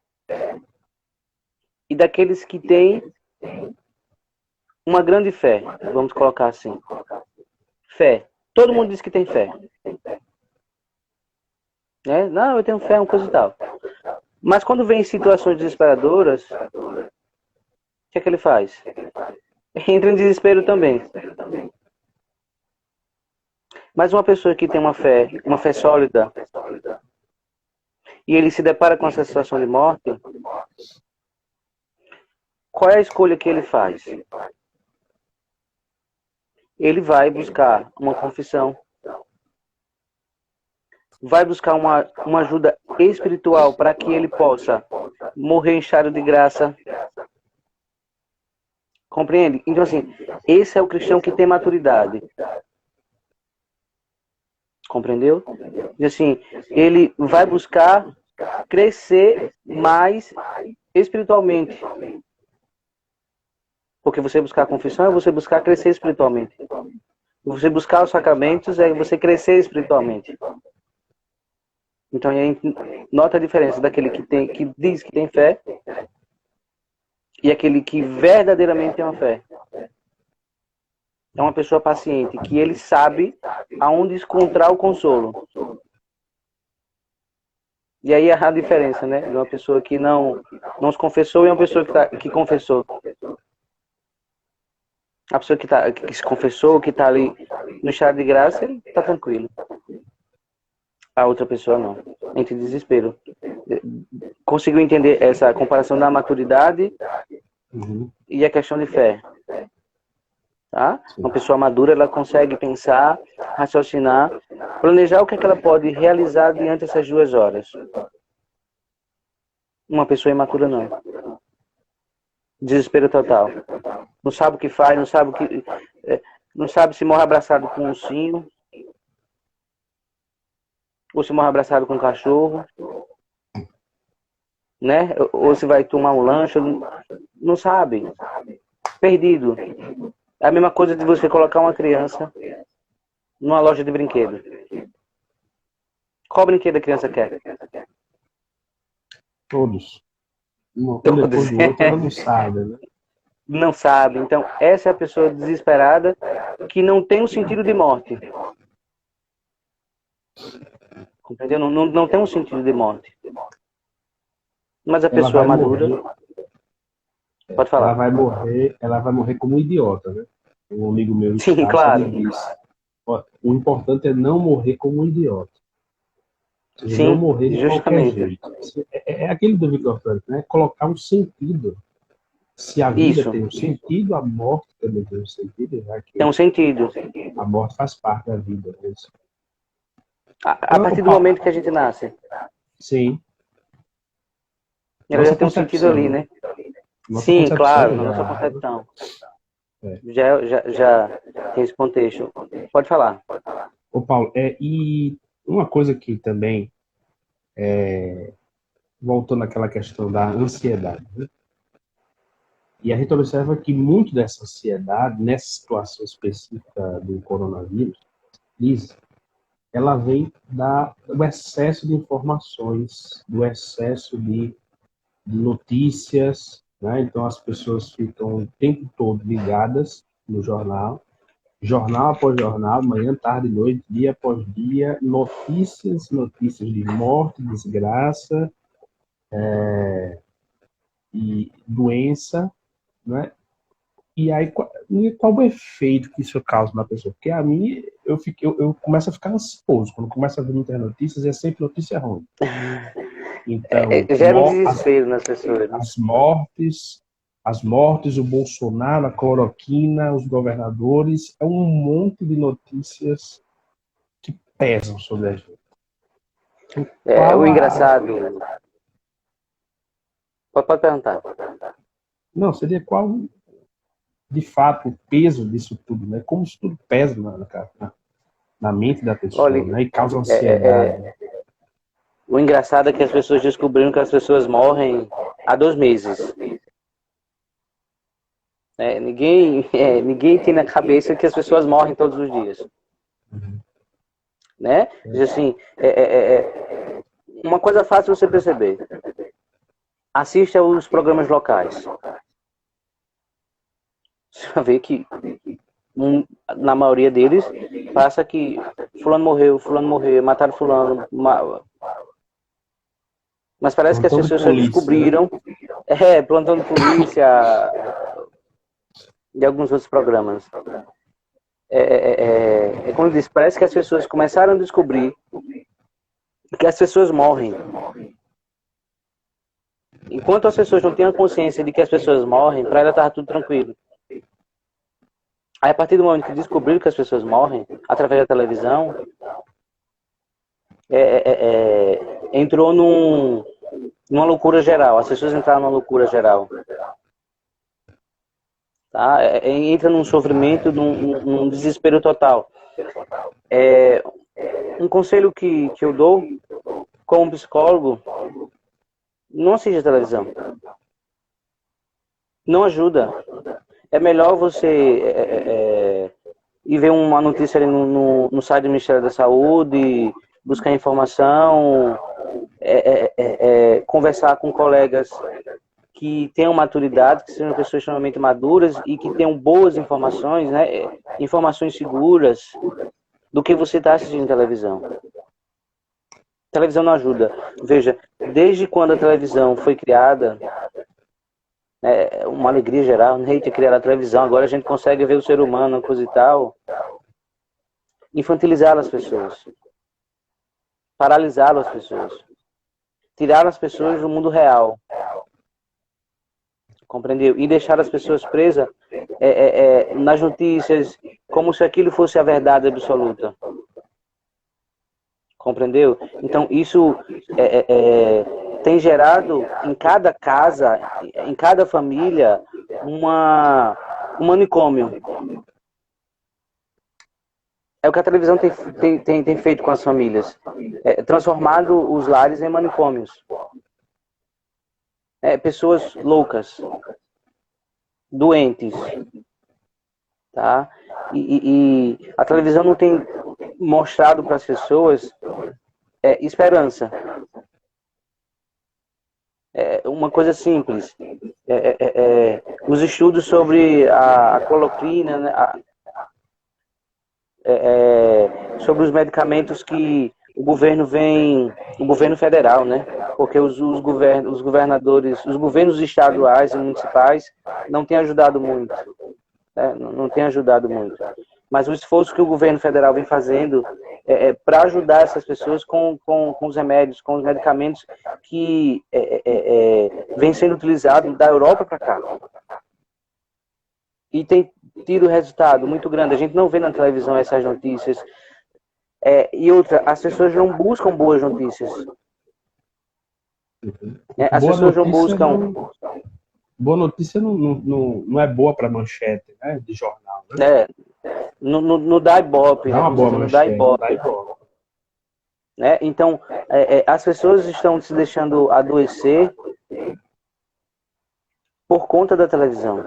e daqueles que têm uma grande fé, vamos colocar assim. Fé. Todo mundo diz que tem fé. Né? Não, eu tenho fé, uma coisa e tal. Mas quando vem situações desesperadoras, o que é que ele faz? Entra em desespero também. Mas uma pessoa que tem uma fé sólida, e ele se depara com essa situação de morte, qual é a escolha que ele faz? Ele vai buscar uma confissão, vai buscar uma ajuda espiritual para que ele possa morrer em estado de graça. Compreende? Então, assim, esse é o cristão que tem maturidade. Compreendeu? E assim, ele vai buscar crescer mais espiritualmente. Porque você buscar a confissão é você buscar crescer espiritualmente. Você buscar os sacramentos é você crescer espiritualmente. Então, a gente nota a diferença daquele que diz que tem fé e aquele que verdadeiramente tem uma fé. É uma pessoa paciente, que ele sabe aonde encontrar o consolo. E aí a diferença, né? De uma pessoa que não se confessou e uma pessoa que confessou. A pessoa que se confessou, que está ali no estado de graça, ele está tranquilo. A outra pessoa não. Entra em desespero. Conseguiu entender essa comparação da maturidade e a questão de fé? Tá? Uma pessoa madura, ela consegue pensar, raciocinar, planejar o que é que ela pode realizar diante dessas 2 horas. Uma pessoa imatura não. Desespero total. Não sabe o que faz, não sabe se morre abraçado com um ursinho, ou se morre abraçado com um cachorro, né? Ou se vai tomar um lanche, não sabe. Perdido. É a mesma coisa de você colocar uma criança numa loja de brinquedo. Qual brinquedo a criança quer? Todos. Um depois do outro, ela não sabe, né? Não sabe. Então, essa é a pessoa desesperada que não tem um sentido de morte. Entendeu? Não tem um sentido de morte. Mas a pessoa madura... Pode falar. Ela vai morrer como um idiota, né? Um amigo meu, sim, claro. disse, o importante é não morrer como um idiota. Ou seja, sim, não morrer de justamente. qualquer jeito. É aquele do Victor Frank, né? Colocar um sentido. Se a vida Isso. tem um sentido, a morte também tem um sentido. Já que tem um sentido. A morte faz parte da vida. Né? A partir do momento que a gente nasce. Sim. Ela já tem um sentido ali, né? Nossa Sim, claro, concepção na nossa já. concepção. É. Já tem esse contexto. Pode falar. Ô, Paulo, e uma coisa que também, voltando àquela questão da ansiedade, né? E a gente observa que muito dessa ansiedade, nessa situação específica do coronavírus, ela vem do excesso de informações, do excesso de notícias, né? Então as pessoas ficam o tempo todo ligadas no jornal, jornal após jornal, manhã, tarde, noite, dia após dia, notícias, notícias de morte, desgraça e doença, né? E aí, qual o efeito que isso causa na pessoa? Porque a mim, eu começo a ficar ansioso. Quando começo a ver muitas notícias, é sempre notícia ruim. Então, Gera um desespero nas pessoas, né? as mortes, o Bolsonaro, a cloroquina, os governadores, é um monte de notícias que pesam sobre a gente. O engraçado. Pode perguntar. Não, seria qual, de fato, o peso disso tudo, né? Como isso tudo pesa na mente da pessoa, Olha, né? E causa ansiedade. O engraçado é que as pessoas descobriram que as pessoas morrem há 2 meses. Ninguém tem na cabeça que as pessoas morrem todos os dias. Né? Diz assim, uma coisa fácil você perceber. Assista aos programas locais. Você vai ver que na maioria deles passa que fulano morreu, mataram fulano. Mas parece que as pessoas só descobriram. Né? Plantão de polícia e alguns outros programas. Como eu disse, parece que as pessoas começaram a descobrir que as pessoas morrem. Enquanto as pessoas não têm a consciência de que as pessoas morrem, para ela estava tudo tranquilo. Aí, a partir do momento que descobriram que as pessoas morrem, através da televisão, entrou numa loucura geral. As pessoas entraram numa loucura geral. Tá? Entra num sofrimento, num desespero total. Um conselho que eu dou como psicólogo: não assista televisão. Não ajuda. É melhor você ir ver uma notícia ali no site do Ministério da Saúde, buscar informação, conversar com colegas que tenham maturidade, que sejam pessoas extremamente maduras e que tenham boas informações, né? Informações seguras, do que você está assistindo televisão. A televisão não ajuda. Veja, desde quando a televisão foi criada, uma alegria geral, né, de criar a televisão, agora a gente consegue ver o ser humano, coisa e tal, infantilizar as pessoas, paralisar as pessoas, tirar as pessoas do mundo real, compreendeu? E deixar as pessoas presas nas notícias, como se aquilo fosse a verdade absoluta. Compreendeu? Então, isso tem gerado em cada casa, em cada família, um manicômio. É o que a televisão tem feito com as famílias. Transformado os lares em manicômios. Pessoas loucas, doentes. Tá? E a televisão não tem mostrado para as pessoas esperança. Uma coisa simples. Os estudos sobre a cloroquina, né, sobre os medicamentos que o governo federal, né? Porque os governadores, os governos estaduais e municipais não têm ajudado muito. Não tem ajudado muito. Mas o esforço que o governo federal vem fazendo para ajudar essas pessoas com os remédios, com os medicamentos que vem sendo utilizados da Europa para cá. E tem tido resultado muito grande. A gente não vê na televisão essas notícias. E outra, as pessoas não buscam boas notícias. As pessoas não buscam... boa notícia não é boa para manchete, né, de jornal, né? No dá ibope, Dá né? uma Como você boa diz, no dá manchete, não dá ibope. ibope. Né? Então, as pessoas estão se deixando adoecer por conta da televisão.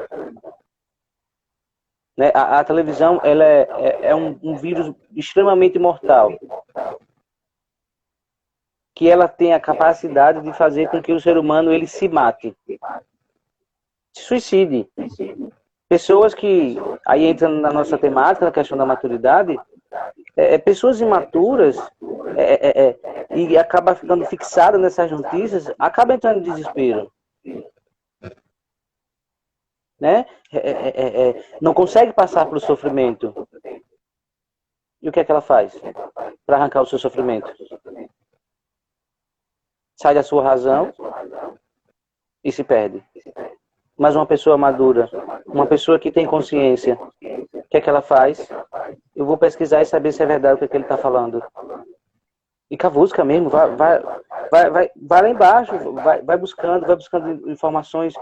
Né? A televisão ela é um vírus extremamente mortal, que ela tem a capacidade de fazer com que o ser humano ele se mate, se suicide. Pessoas que, aí entrando na nossa temática, na questão da maturidade, pessoas imaturas e acaba ficando fixada nessas notícias, acaba entrando em desespero. Né? Não consegue passar pelo sofrimento. E o que é que ela faz para arrancar o seu sofrimento? Sai da sua razão e se perde. Mas uma pessoa madura, uma pessoa que tem consciência, o que é que ela faz? Eu vou pesquisar e saber se é verdade o que é que ele está falando. E cavusca mesmo, vai lá embaixo, vai buscando informações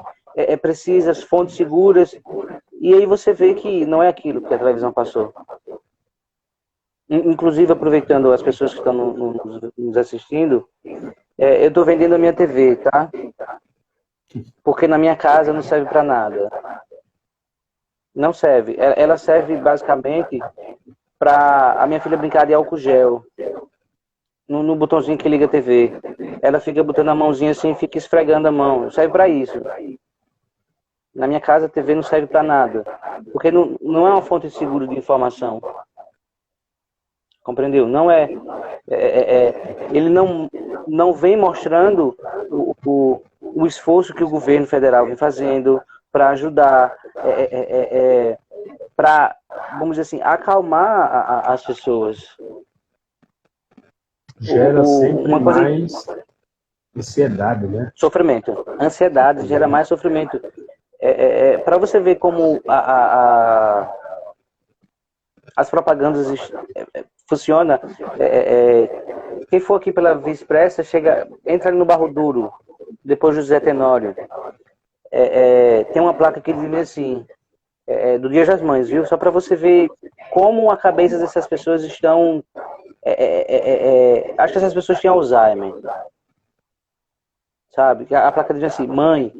precisas, fontes seguras, e aí você vê que não é aquilo que a televisão passou. Inclusive, aproveitando as pessoas que estão nos assistindo, eu estou vendendo a minha TV, tá? Porque na minha casa não serve para nada. Não serve. Ela serve basicamente para a minha filha brincar de álcool gel. No botãozinho que liga a TV. Ela fica botando a mãozinha assim e fica esfregando a mão. Serve para isso. Na minha casa a TV não serve para nada. Porque não é uma fonte segura de informação. Compreendeu? Não ele não vem mostrando o esforço que o governo federal vem fazendo para ajudar, para, vamos dizer assim, acalmar as pessoas. Gera sempre mais ansiedade, né? Sofrimento. Ansiedade gera mais sofrimento. Para você ver como as propagandas funcionam. Quem for aqui pela Via Expressa, entra ali no Barro Duro, depois do José Tenório. Tem uma placa que diz assim, do Dia das Mães, viu? Só para você ver como a cabeça dessas pessoas estão... acho que essas pessoas têm Alzheimer. Sabe? A placa diz assim, mãe,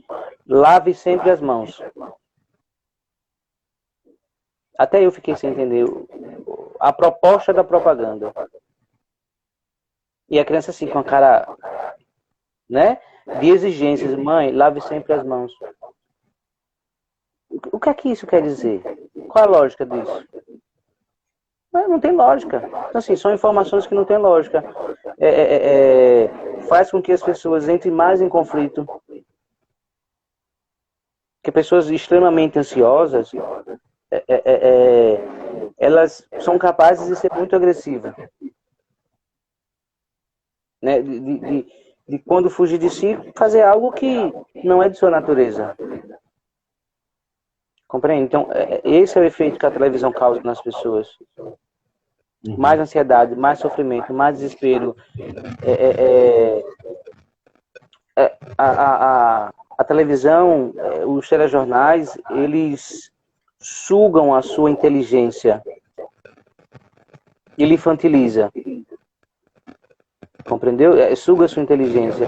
lave sempre as mãos. Até eu fiquei sem entender a proposta da propaganda. E a criança assim, com a cara, né, de exigências. Mãe, lave sempre as mãos. O que é que isso quer dizer? Qual a lógica disso? Não tem lógica. Então, assim, são informações que não têm lógica. Faz com que as pessoas entrem mais em conflito. Que pessoas extremamente ansiosas, elas são capazes de ser muito agressivas. Né? De quando fugir de si, fazer algo que não é de sua natureza. Compreende? Então, esse é o efeito que a televisão causa nas pessoas. Mais ansiedade, mais sofrimento, mais desespero. A televisão, os telejornais, eles sugam a sua inteligência. Ele infantiliza. Compreendeu? Suga a sua inteligência.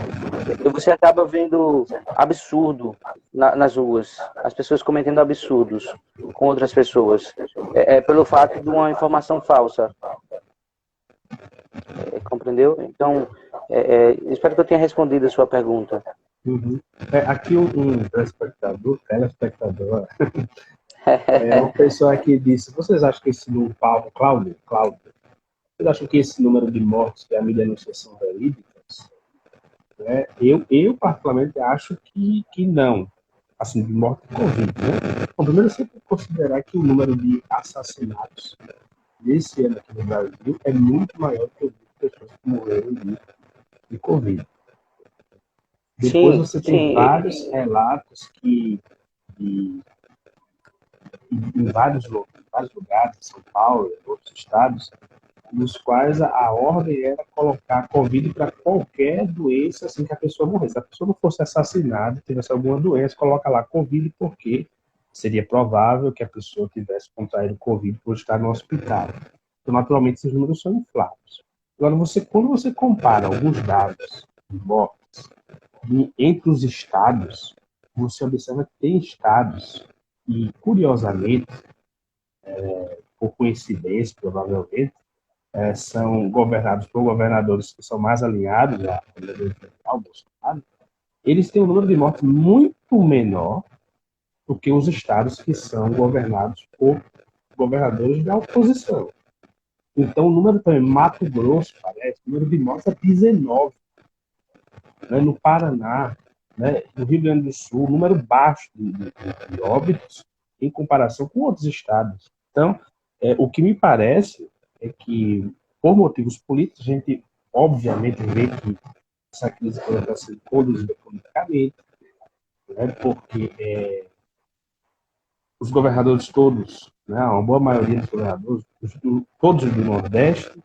E você acaba vendo absurdo nas ruas. As pessoas cometendo absurdos com outras pessoas. Pelo fato de uma informação falsa. Compreendeu? Então, espero que eu tenha respondido a sua pergunta. Aqui um telespectador, uma pessoa que disse, vocês acham que esse número, Cláudio, vocês acham que esse número de mortes que a mídia anuncia são verídicas? Eu particularmente acho que não. Assim, de morte de Covid, né? Bom, primeiro você tem que considerar que o número de assassinatos desse ano aqui no Brasil é muito maior que o de pessoas que morreram de Covid. Depois você tem vários relatos que em vários lugares, São Paulo, em outros estados, nos quais a ordem era colocar Covid para qualquer doença assim que a pessoa morresse. Se a pessoa não fosse assassinada, tivesse alguma doença, coloca lá Covid, porque seria provável que a pessoa tivesse contraído Covid por estar no hospital. Então, naturalmente, esses números são inflados. Agora, quando você compara alguns dados de mortes entre os estados, você observa que tem estados, e curiosamente, por coincidência, provavelmente, são governados por governadores que são mais alinhados ao Bolsonaro, eles têm um número de mortes muito menor do que os estados que são governados por governadores da oposição. Então, o número também, Mato Grosso, parece, o número de mortes é 19. Né? No Paraná, né? No Rio Grande do Sul, número baixo de óbitos em comparação com outros estados. Então, o que me parece é que, por motivos políticos, a gente obviamente vê que essa crise está sendo conduzida politicamente, né? Porque os governadores todos, né? Uma boa maioria dos governadores, todos do Nordeste,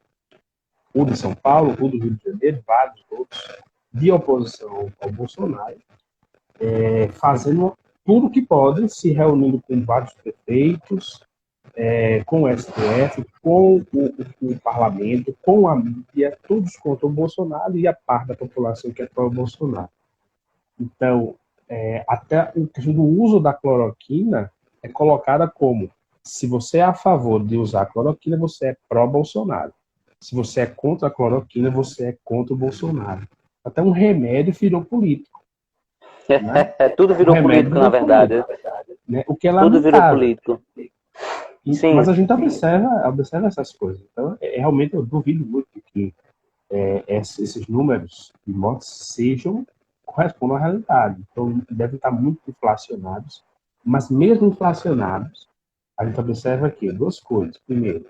o de São Paulo, o do Rio de Janeiro, vários outros, de oposição ao Bolsonaro, fazendo tudo o que podem, se reunindo com vários prefeitos, com o STF, com o parlamento, com a mídia, todos contra o Bolsonaro e a parte da população que é pró-Bolsonaro. Então, até a questão do uso da cloroquina é colocada como: se você é a favor de usar a cloroquina, você é pró-Bolsonaro. Se você é contra a cloroquina, você é contra o Bolsonaro. Até um remédio virou político. Né? Tudo virou político, na verdade. Né? O que é Tudo virou lamentável. político. Mas a gente observa essas coisas. Então, realmente, eu duvido muito que esses números de mortes correspondam à realidade. Então, devem estar muito inflacionados. Mas, mesmo inflacionados, a gente observa aqui duas coisas. Primeiro,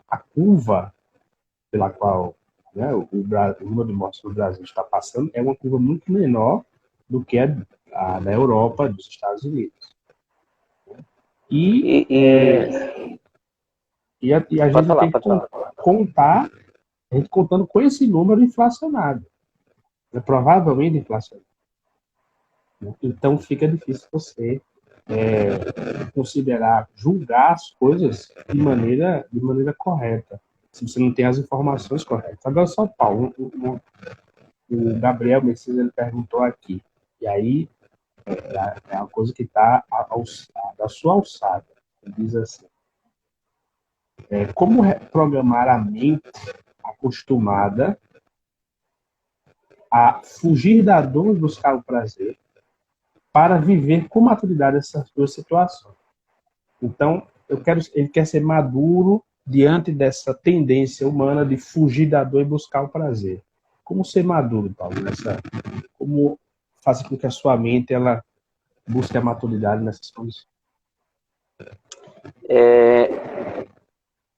a curva pela qual, né, o número de mortes no Brasil está passando é uma curva muito menor do que a da Europa, dos Estados Unidos. E a gente tem que contar, a gente contando com esse número inflacionado, provavelmente inflacionado. Então fica difícil você considerar, julgar as coisas de maneira correta, se você não tem as informações corretas. Agora, só Paulo, o Gabriel Messias, ele perguntou aqui, e aí é uma coisa que está da sua alçada. Ele diz assim: como programar a mente acostumada a fugir da dor e buscar o prazer para viver com maturidade essas duas situações? Então, ele quer ser maduro diante dessa tendência humana de fugir da dor e buscar o prazer. Como ser maduro, Paulo? Como fazer com que a sua mente ela busque a maturidade nessas condições?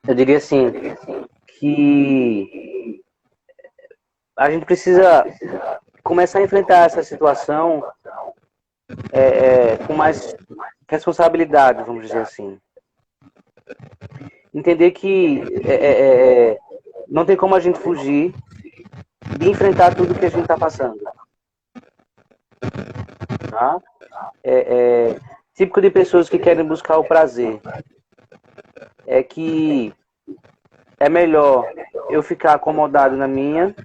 Eu diria assim, que a gente precisa começar a enfrentar essa situação com mais responsabilidade, vamos dizer assim. Entender que não tem como a gente fugir de enfrentar tudo que a gente está passando. Tá? Típico de pessoas que querem buscar o prazer é que é melhor eu ficar acomodado na minha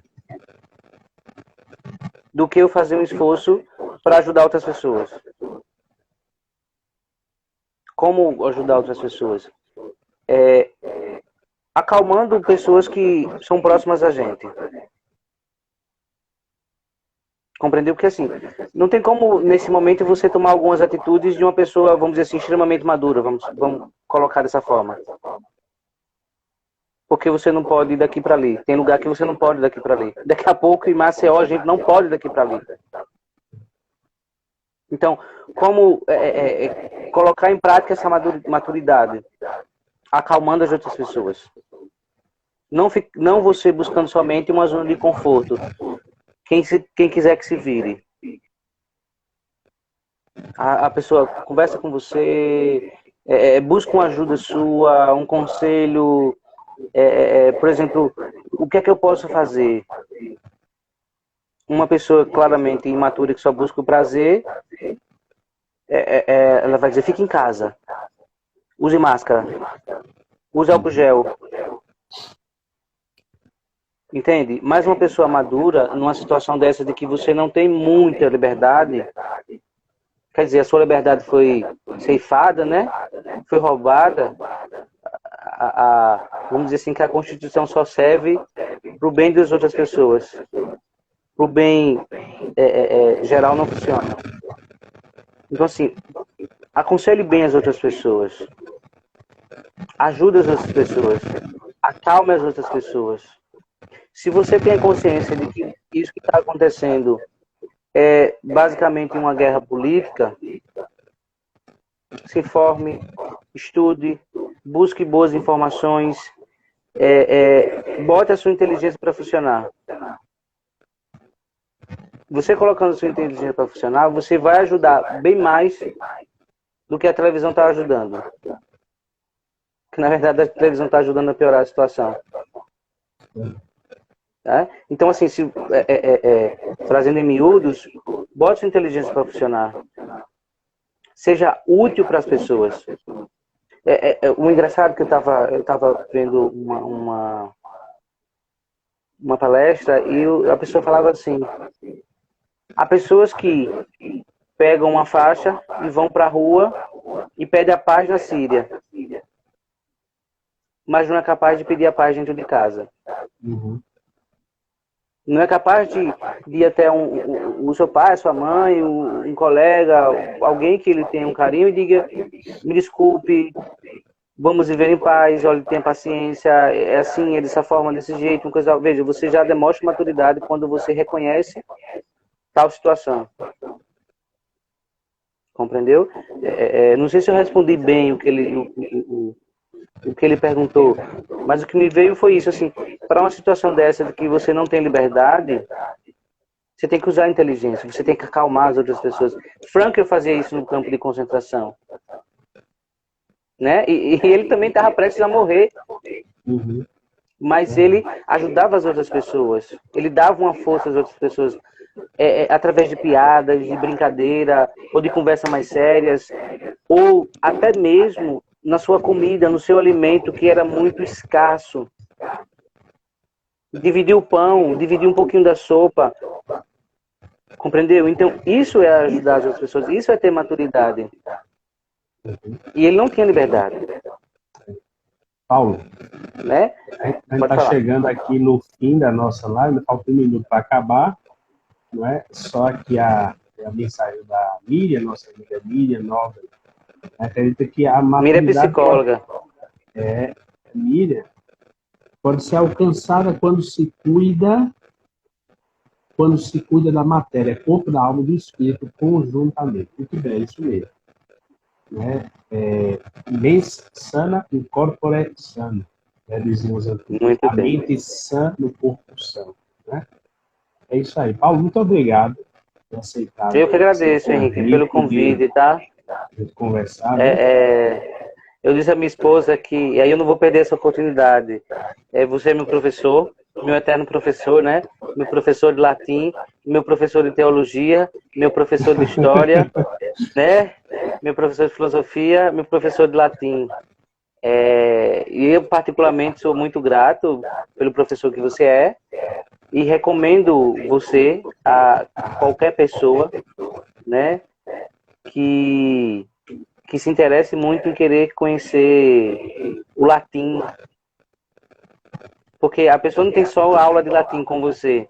do que eu fazer um esforço para ajudar outras pessoas. Como ajudar outras pessoas? Acalmando pessoas que são próximas a gente. Compreendeu? Porque assim, não tem como nesse momento você tomar algumas atitudes de uma pessoa, vamos dizer assim, extremamente madura, vamos colocar dessa forma. Porque você não pode ir daqui para ali. Tem lugar que você não pode ir daqui para ali. Daqui a pouco em Maceió a gente não pode ir daqui para ali. Então, como colocar em prática essa maturidade, acalmando as outras pessoas. Não você buscando somente uma zona de conforto. Quem quiser que se vire. A pessoa conversa com você, busca uma ajuda sua, um conselho, Por exemplo, o que é que eu posso fazer? Uma pessoa claramente imatura que só busca o prazer, ela vai dizer, fique em casa, use máscara, use álcool gel, entende? Mas uma pessoa madura, numa situação dessa de que você não tem muita liberdade, quer dizer, a sua liberdade foi ceifada, né? Foi roubada, vamos dizer assim, que a Constituição só serve para o bem das outras pessoas. Para o bem geral não funciona. Então, assim, aconselhe bem as outras pessoas. Ajude as outras pessoas. Acalme as outras pessoas. Se você tem a consciência de que isso que está acontecendo é basicamente uma guerra política, se informe, estude, busque boas informações, bote a sua inteligência para funcionar. Você colocando a sua inteligência para funcionar, você vai ajudar bem mais do que a televisão está ajudando. Que na verdade a televisão está ajudando a piorar a situação. Tá? Então, assim, trazendo em miúdos, bote sua inteligência para funcionar. Seja útil para as pessoas. O engraçado é que eu estava vendo uma palestra e a pessoa falava assim: há pessoas que pegam uma faixa e vão para a rua e pedem a paz na Síria, mas não é capaz de pedir a paz dentro de casa. Uhum. Não é capaz de ir até o seu pai, a sua mãe, um colega, alguém que ele tenha um carinho e diga: me desculpe, vamos viver em paz, olha, tenha paciência, é assim, é dessa forma, desse jeito, uma coisa. Veja, você já demonstra maturidade quando você reconhece tal situação. Compreendeu? Não sei se eu respondi bem o que ele perguntou, mas o que me veio foi isso, assim, para uma situação dessa de que você não tem liberdade, você tem que usar a inteligência, você tem que acalmar as outras pessoas. Frankl fazia isso no campo de concentração, né? E ele também estava prestes a morrer, mas ele ajudava as outras pessoas, ele dava uma força às outras pessoas, através de piadas, de brincadeira, ou de conversas mais sérias, ou até mesmo na sua comida, no seu alimento, que era muito escasso. Dividir o pão, dividir um pouquinho da sopa. Compreendeu? Então, isso é ajudar as outras pessoas, isso é ter maturidade. E ele não tinha liberdade. Paulo, né? a gente está chegando aqui no fim da nossa live, falta um minuto para acabar, não é? Só que a mensagem da Miriam, nossa amiga Miriam, nova, acredita que a maturidade... Miriam é psicóloga. Miriam pode ser alcançada quando se cuida da matéria, corpo, da alma e do espírito conjuntamente. Muito bem, isso mesmo. Né? Mens sana in corpore sano, né? Dizemos aqui. A mente sã no corpo são. Né? É isso aí. Paulo, muito obrigado por aceitar. Eu que agradeço, Henrique, pelo convite, tá? De conversar. Né? Eu disse à minha esposa que, e aí eu não vou perder essa oportunidade. Você é meu professor, meu eterno professor, né? Meu professor de latim, meu professor de teologia, meu professor de história, né? Meu professor de filosofia, meu professor de latim. E eu, particularmente, sou muito grato pelo professor que você é e recomendo você a qualquer pessoa, né? Que se interesse muito em querer conhecer o latim. Porque a pessoa não tem só aula de latim com você.